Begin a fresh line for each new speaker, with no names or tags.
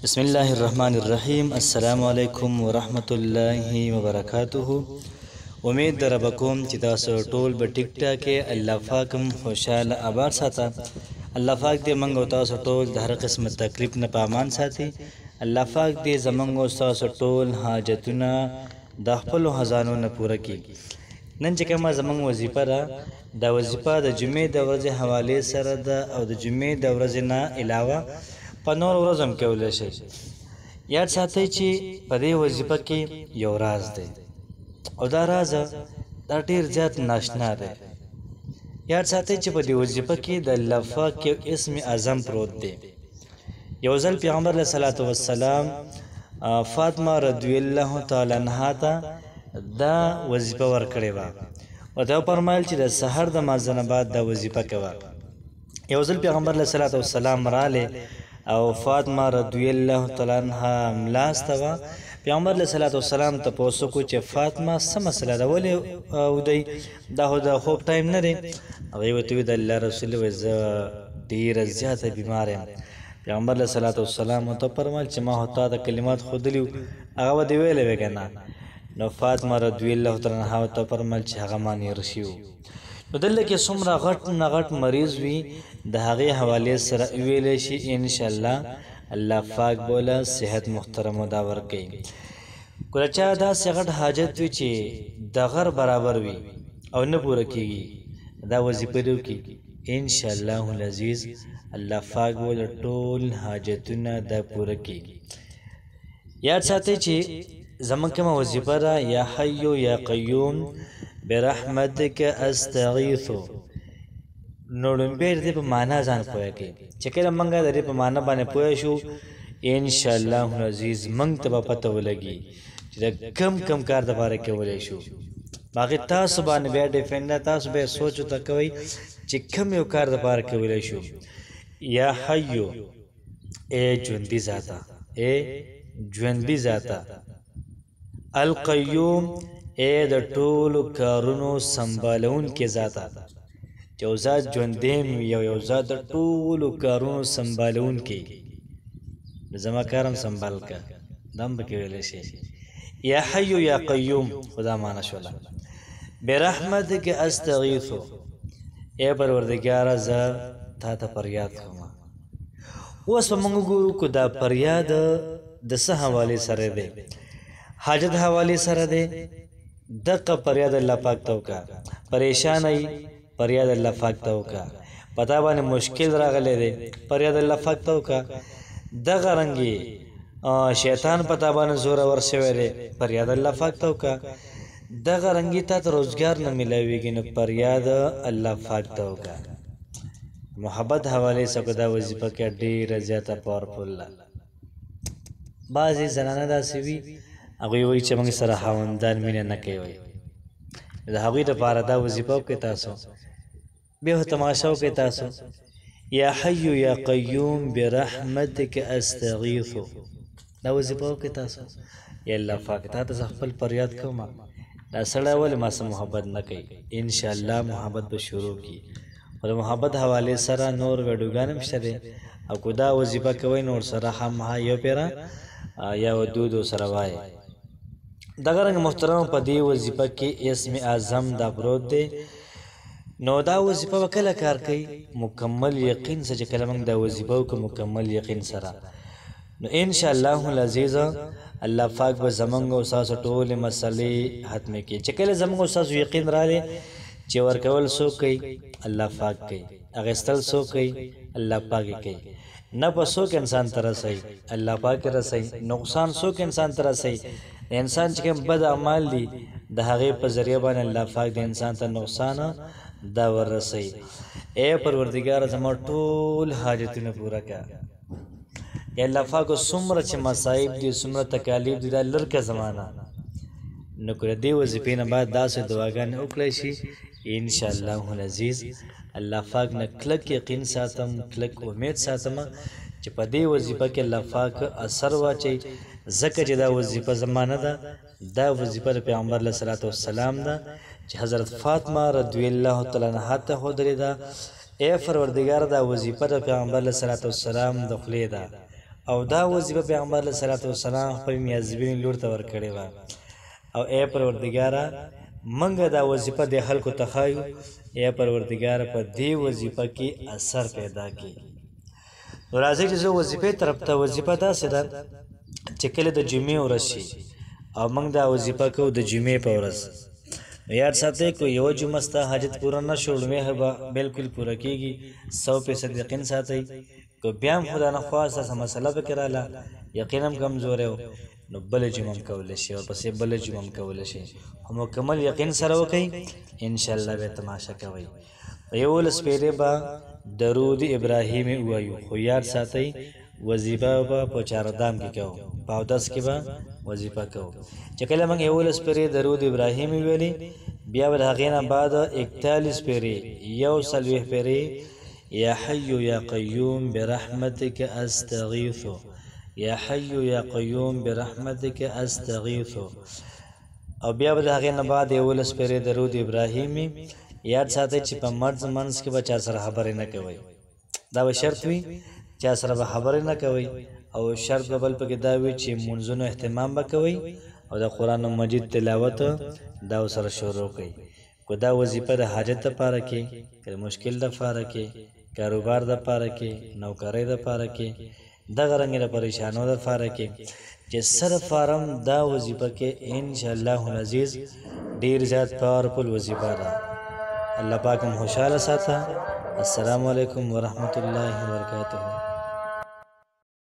بسم الله الرحمن الرحیم. السلام علیکم ورحمت الله وبرکاته. امید در بکوم چې تاسو ټول به ټیک ټاکه. الله پاک هم خوشاله آباد ساته. الله پاک دې موږ او تاسو ټول د هر قسم تکلیف نه پامان ساتي. الله پاک دې زموږ او تاسو ټول حاجتونه د خپل خزانو نه پوره کړي. نن چې کومه زموږ وظیفه را د وظیفه د جمعې د ورځې حواله سره ده او د جمعې د ورځې نه علاوه په نور ورځ هم کولی شي. یاد ساتئ چې په دې وظیفه کې یو راز دی او دا راز دا ډېر زیات ناشنا دی. یاد ساتئ چې په دې وظیفه کې د الله پاک یو اسم اعظم پروت دی. یو ځل پیغمبر علیه صلوات و سلام فاطمه رضی الله تعالی عنها ته دا وظیفه ورکړې وه او دا فرمایل چې د سحر د مازدیګر نه بعد دا وظیفه کوه. یو ځل پیغمبر علیه صلوات و سلام راغلی او فاطمه رضی الله تعالی عنها ملاسته وه. پیغمبر علیه صلوات وسلام ته پوښتنه وکړه چې فاطمه څه مسله ده، ولې ودی دا خو د خوب ټایم نه دی؟ هغې ورته وویل د الله رسول وایي زه ډېره زیاته بیمار یم. پیغمبر علیه صلوات وسلام ورته وفرمیل چې ما خو تا ته کلمات ښودلي وو هغه به دې ویلی وې که نه؟ نو فاطمه رضی الله تعالی عنها ورته وفرمیل چې هغه ما نېره شوي وو. نو دلته کې څومره غټ نه غټ مریض وي د هغې حوالې سره ویلی شي انشاءالله الله پاک بوله صحت محترم دا ورکوي. کله چا داسې غټ حاجت وي چې د غر برابر وي او نه پوره کېږي دا وظیفه دې وکړي انشاءالله العزیز الله پاک بوله ټول حاجتونه دا پوره کېږي. یاد ساتئ چې زموږ کومه وظیفه ده یا حیو یا قیوم برحمتک استغیثو. نو لومبی د دې په معنا ځان پوه کړئ. چې کله موږ د دې په معنا باندې پوه شو انشاءالله العزیز موږ ته به پته ولګي چې د کم کار دپاره کولی شو. باقي تاسو باندې بیا ډیپینډ ده، تاسو بیا سوچ ورته کوئ چې کم یو کار دپاره کولی شو. یا حیو ای ژوندي ذاته، ای ژوندي ذاته، القیوم ای د ټولو کارونو سنبالونکې ذاته. چې یو ذات ژوندی وي یو ذات د ټولو کارونو سنبالونکی، زما کار هم سنبال که دا هم پکې ویلی شي. یا حیو یا قیوم خدا معنا شوله. برحمتک استغیثو ای پروردګاره زه تا ته فریاد کوم. اوس به موږ وګورو که دا فریاد د څه حوالې سره دی. حاجت حوالې سره دی دغه فریاد الله پاک ته وکړه. پریشان ای فریاد الله پاک ته وکړه. پتا باندې مشکل راغلی دی فریاد الله پاک ته وکړه. دغه رنګې شیطان پتا باندې زورور شوی دی فریاد الله پاک ته وکړه. دغه رنګې تا ته روزګار نه میلاویږي نو فریاد الله پاک ته وکړه. محبت حوالې څخه دا وظیفه کې ډېره زیاته پاورفل ده. بعضې زنانه داسې وي هغوی وایي چې موږ سره خاوندان مینه نه کوي. د هغوی دپاره دا وظیفه وکړئ تاسو، بیا خو تماشا وکړئ تاسو. یا حیو یا قیوم برحمتک استغیثو دا وظیفه وکړئ تاسو. یا الله پاک تا ته زه خپل فریاد کوم دا سړی ولې ما سره محبت نه کوي. انشاءالله محبت به شروع کړي. خو د محبت حوالې سره نور ویډیوګان هم شته دی او که دا وظیفه کوئ نور سره خامخا یو پیره یا دو سره وایي. دغه رنګ محترم په دې وظیفه کې اسم اعظم دا پروت دی. نو دا وظیفه به کله کار کوي؟ مکمل یقین سره. چې کله موږ دا وظیفه وکړو مکمل یقین سره نو انشاءالله العزیز الله پاک به زموږ او ستاسو ټولې مسلې ختمې کړي. چې کله زموږ او ستاسو یقین راغلی چې ورکول څوک کوي الله پاک کوي، اخیستل څوک کوي الله پاک کوي، نفع څوک انسان ته رسوي الله پاک رسوي، نقصان څوک انسان ته رسوي د انسان چې کوم بد اعمال دي د هغې په ذریعه باندې الله پاک د انسان ته نقصان دا وررسوي. ای پروردګاره زما ټول حاجتونه پوره کړه. یا الله پاکو څومره چې مصایب دي څومره تکالیف دي دا لر کړه زمانه. نو که د دې وظیفې نه بعد داسې دعاګانې وکړی شي انشاءالله العزیز الله پاک نه کلک یقین ساتم، کلک امید ساتم چې په دې وظیفه کې الله پاک اثر واچوي. ځکه چې دا وظیفه زما نه ده، دا وظیفه د پیغمبر علیه صلوات وسلام ده چې حضرت فاطمه رضی الله تعالی عنها ته ښودلې ده. ای پروردګار دا وظیفه د پیغمبر علیه صلوات وسلام د خولې ده او دا وظیفه پیغمبر علیه الصلاة والسلام خپل میازبین لور ته ورکړې وه او ای پروردګاره موږ دا وظیفه د خلکو ته ښایو ای پروردګاره په دې وظیفه کې اثر پیدا کړي نو راځئ چې زه وظیفې طرف ته وظیفه داسې ده چې کله د جمعې ورځ شي او موږ دا وظیفه کوو د جمعې په ورځ یاد ساتئ که یوه جمعه ستا حاجت پوره نه شو لومې به بالکل پوره کېږي 100% یقین ساتئ که بیا هم خدا نخواست داسې مسله پکې راله یقین هم کمزوری و نو بله جمعه هم کولی شي ورپسې بله جمعه هم کولی شي خو مکمل یقین سره وکئ انشاءالله بیا تماشه کوئ په 11 پیرې به درود ابراهیمي ووایو خو یاد ساتئ وظیفه به په چهاردام کې کوو په اودس کې به وظیفه کوو چې کله موږ 11 پیرې درود ابراهیمي ویلې بیا به د هغې نه بعد 41 پیرې 140 پیرې یا حی یا قیوم برحمتک استغیث یا حی یا قیوم برحمتک استغیث او بیا به د هغې نه بعد 11 پیرې درود ابراهیمي یاد ساتئ چې په مرز منځ کې به چا سره خبرې نه کوئ دا به شرط وي چا سره به خبرې نه کوئ او شرط به بل پکې دا وي چې منځونو اهتمام به کوئ او د قرآن مجید تلاوت دا ورسره شروع کړئ که دا وظیفه د حاجت دپاره کې که د مشکل دپاره کې کاروبار دپاره کې نوکرۍ دپاره کې دغه رنګې د پریشانو دپاره کې چې څه دپاره هم دا وظیفه کې انشاءالله العزیز ډېر زیات پاورفل وظیفه ده الله پاک هم خوشحاله ساته السلام علیکم ورحمت الله وبرکاته